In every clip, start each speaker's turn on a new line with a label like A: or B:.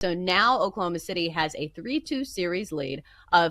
A: So now Oklahoma City has a 3-2 series lead.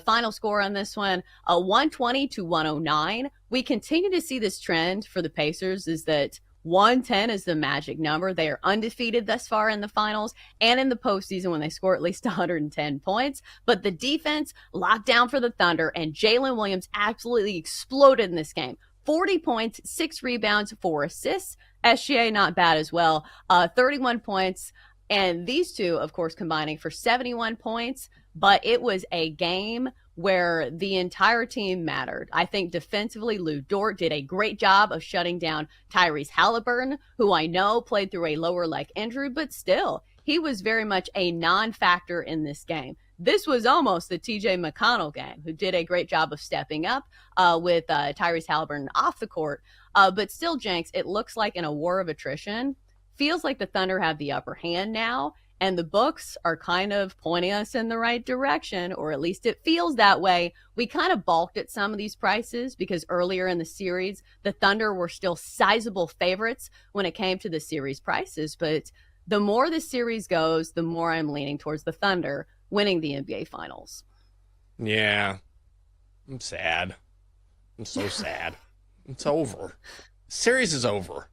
A: Final score on this one, 120-109. We continue to see this trend for the Pacers is that 110 is the magic number. They are undefeated thus far in the finals and in the postseason when they score at least 110 points. But the defense locked down for the Thunder, and Jalen Williams absolutely exploded in this game. 40 points, 6 rebounds, 4 assists. SGA not bad as well. 31 points. And these two, of course, combining for 71 points. But it was a game where the entire team mattered. I think defensively, Lou Dort did a great job of shutting down Tyrese Halliburton, who I know played through a lower leg injury, but still, he was very much a non-factor in this game. This was almost the TJ McConnell game, who did a great job of stepping up with Tyrese Halliburton off the court. But still, Jenks, it looks like in a war of attrition, feels like the Thunder have the upper hand now, and the books are kind of pointing us in the right direction, or at least it feels that way. We kind of balked at some of these prices because earlier in the series, the Thunder were still sizable favorites when it came to the series prices. But the more the series goes, the more I'm leaning towards the Thunder winning the NBA Finals.
B: Yeah, I'm sad. I'm so sad. It's over. Series is over.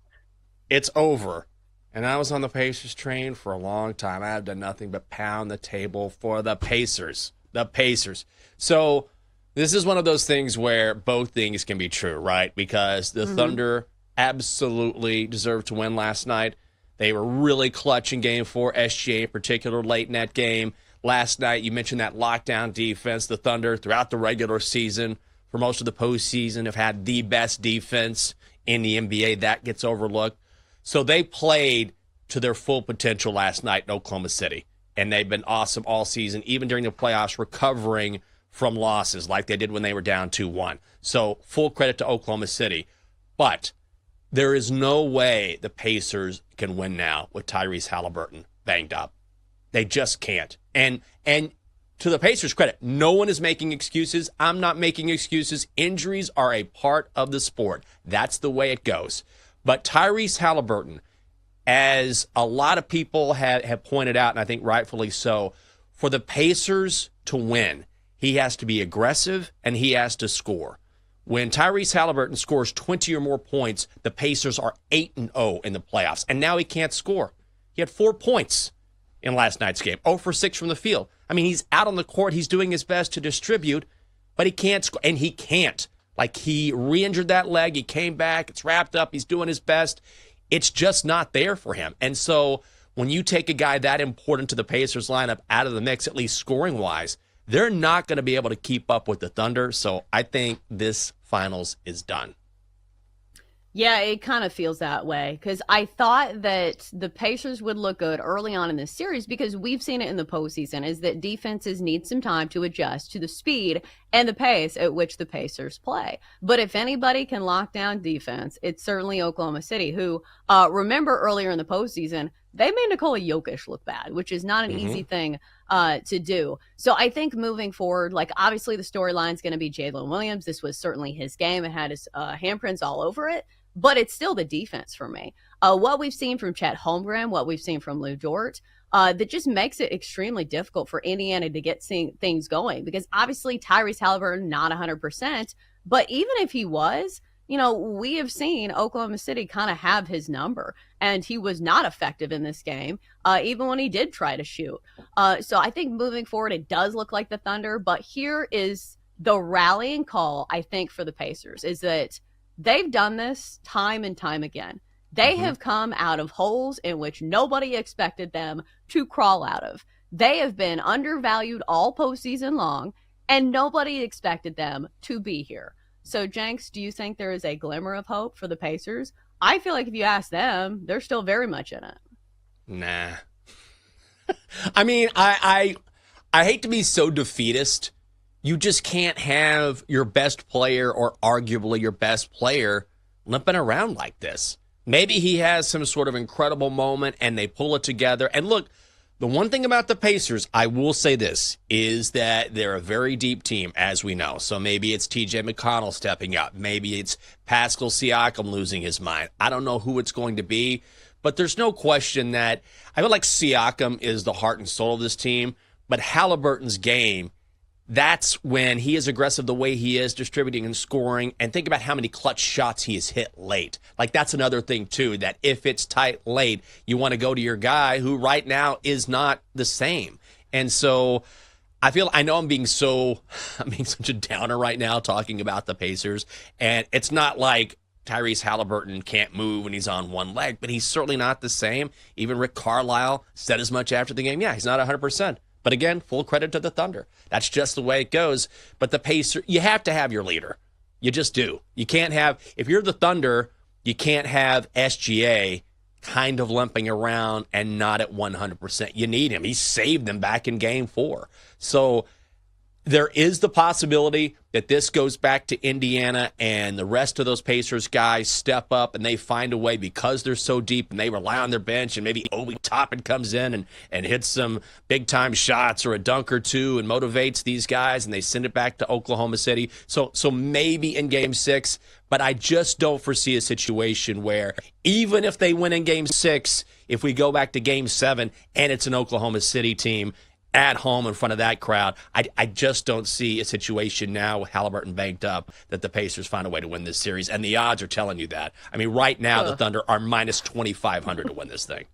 B: It's over. And I was on the Pacers train for a long time. I have done nothing but pound the table for the Pacers. The Pacers. So this is one of those things where both things can be true, right? Because the Thunder absolutely deserved to win last night. They were really clutch in Game 4, SGA in particular, late in that game. Last night, you mentioned that lockdown defense. The Thunder, throughout the regular season, for most of the postseason, have had the best defense in the NBA. That gets overlooked. So they played to their full potential last night in Oklahoma City, and they've been awesome all season, even during the playoffs, recovering from losses like they did when they were down 2-1. So full credit to Oklahoma City. But there is no way the Pacers can win now with Tyrese Halliburton banged up. They just can't. And to the Pacers' credit, no one is making excuses. I'm not making excuses. Injuries are a part of the sport. That's the way it goes. But Tyrese Halliburton, as a lot of people have pointed out, and I think rightfully so, for the Pacers to win, he has to be aggressive and he has to score. When Tyrese Halliburton scores 20 or more points, the Pacers are 8-0 in the playoffs. And now he can't score. He had 4 points in last night's game, 0 for 6 from the field. I mean, he's out on the court. He's doing his best to distribute, but he can't score. And he can't. Like, he re-injured that leg. He came back. It's wrapped up. He's doing his best. It's just not there for him. And so when you take a guy that important to the Pacers lineup out of the mix, at least scoring-wise, they're not going to be able to keep up with the Thunder. So I think this finals is done.
A: Yeah, it kind of feels that way because I thought that the Pacers would look good early on in this series because we've seen it in the postseason is that defenses need some time to adjust to the speed and the pace at which the Pacers play. But if anybody can lock down defense, it's certainly Oklahoma City, who, remember earlier in the postseason, they made Nikola Jokic look bad, which is not an easy thing to do. So I think moving forward, like obviously the storyline is going to be Jalen Williams. This was certainly his game. It had his handprints all over it. But it's still the defense for me. What we've seen from Chet Holmgren, what we've seen from Lou Dort, that just makes it extremely difficult for Indiana to get things going. Because obviously Tyrese Halliburton, not 100%. But even if he was, you know, we have seen Oklahoma City kind of have his number. And he was not effective in this game, even when he did try to shoot. So I think moving forward, it does look like the Thunder. But here is the rallying call, I think, for the Pacers, is that they've done this time and time again. They have come out of holes in which nobody expected them to crawl out of. They have been undervalued all postseason long, and nobody expected them to be here. So, Jenks, do you think there is a glimmer of hope for the Pacers? I feel like if you ask them, they're still very much in it.
B: Nah. I mean, I hate to be so defeatist. You just can't have your best player or arguably your best player limping around like this. Maybe he has some sort of incredible moment and they pull it together. And look, the one thing about the Pacers, I will say this, is that they're a very deep team, as we know. So maybe it's TJ McConnell stepping up. Maybe it's Pascal Siakam losing his mind. I don't know who it's going to be. But there's no question that I feel like Siakam is the heart and soul of this team, but Halliburton's game, that's when he is aggressive the way he is, distributing and scoring. And think about how many clutch shots he has hit late. Like, that's another thing, too, that if it's tight late, you want to go to your guy who right now is not the same. And so I know I'm being such a downer right now talking about the Pacers. And it's not like Tyrese Halliburton can't move when he's on one leg, but he's certainly not the same. Even Rick Carlisle said as much after the game. Yeah, he's not 100%. But again, full credit to the Thunder. That's just the way it goes. But the Pacers, you have to have your leader. You just do. You can't have, if you're the Thunder, you can't have SGA kind of limping around and not at 100%. You need him. He saved them back in game 4. So there is the possibility that this goes back to Indiana and the rest of those Pacers guys step up and they find a way because they're so deep and they rely on their bench, and maybe Obi Toppin comes in and hits some big-time shots or a dunk or two and motivates these guys, and they send it back to Oklahoma City. So maybe in Game 6, but I just don't foresee a situation where even if they win in Game 6, if we go back to Game 7 and it's an Oklahoma City team at home in front of that crowd, I just don't see a situation now with Halliburton banked up that the Pacers find a way to win this series. And the odds are telling you that. I mean, right now the Thunder are minus 2,500 to win this thing.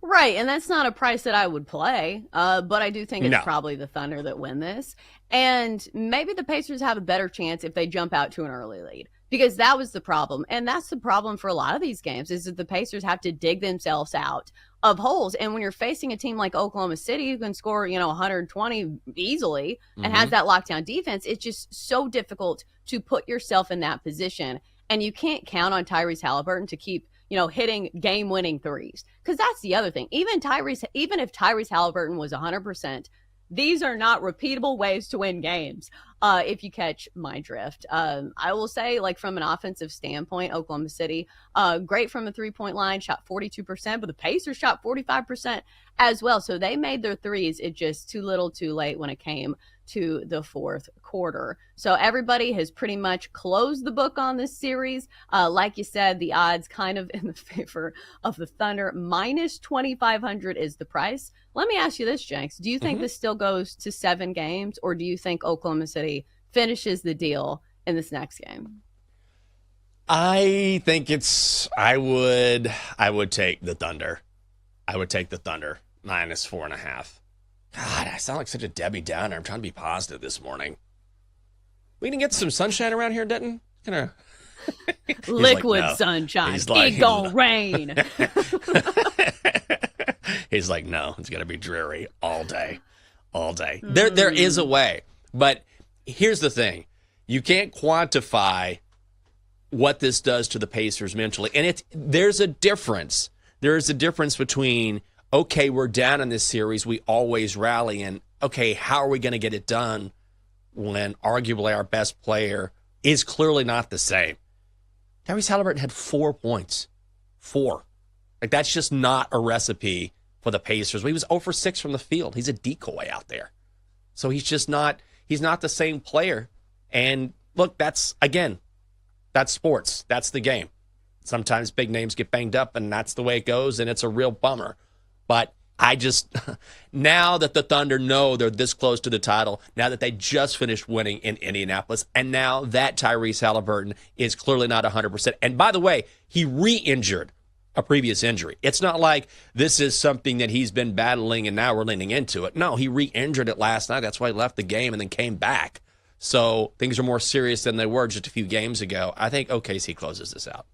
A: Right, and that's not a price that I would play, but I do think it's probably the Thunder that win this. And maybe the Pacers have a better chance if they jump out to an early lead, because that was the problem. And that's the problem for a lot of these games, is that the Pacers have to dig themselves out of holes. And when you're facing a team like Oklahoma City who can score, 120 easily and has that lockdown defense, it's just so difficult to put yourself in that position. And you can't count on Tyrese Halliburton to keep hitting game-winning threes. Because that's the other thing. Even if Tyrese Halliburton was 100%, these are not repeatable ways to win games, if you catch my drift. I will say, like, from an offensive standpoint, Oklahoma City, great from the three-point line, shot 42%, but the Pacers shot 45% as well. So they made their threes. It just too little too late when it came to the fourth quarter. So everybody has pretty much closed the book on this series. Like you said, the odds kind of in the favor of the Thunder. Minus 2,500 is the price. Let me ask you this, Jenks. Do you think this still goes to 7 games, or do you think Oklahoma City finishes the deal in this next game?
B: I think I would take the Thunder. I would take the Thunder minus 4.5. God, I sound like such a Debbie Downer. I'm trying to be positive this morning. We can get some sunshine around here, Denton.
A: Liquid sunshine. It gon' rain.
B: He's like, no, it's going to be dreary all day. All day. There is a way. But here's the thing. You can't quantify what this does to the Pacers mentally. And there's a difference. There is a difference between, okay, we're down in this series, we always rally, and okay, how are we going to get it done when arguably our best player is clearly not the same? Tyrese Halliburton had 4 points. 4. Like, that's just not a recipe for the Pacers. He was 0 for 6 from the field. He's a decoy out there. So he's not the same player. And look, that's sports. That's the game. Sometimes big names get banged up, and that's the way it goes, and it's a real bummer. But now that the Thunder know they're this close to the title, now that they just finished winning in Indianapolis, and now that Tyrese Halliburton is clearly not 100%. And by the way, he re-injured a previous injury. It's not like this is something that he's been battling and now we're leaning into it. No, he re-injured it last night. That's why he left the game and then came back. So things are more serious than they were just a few games ago. I think OKC closes this out.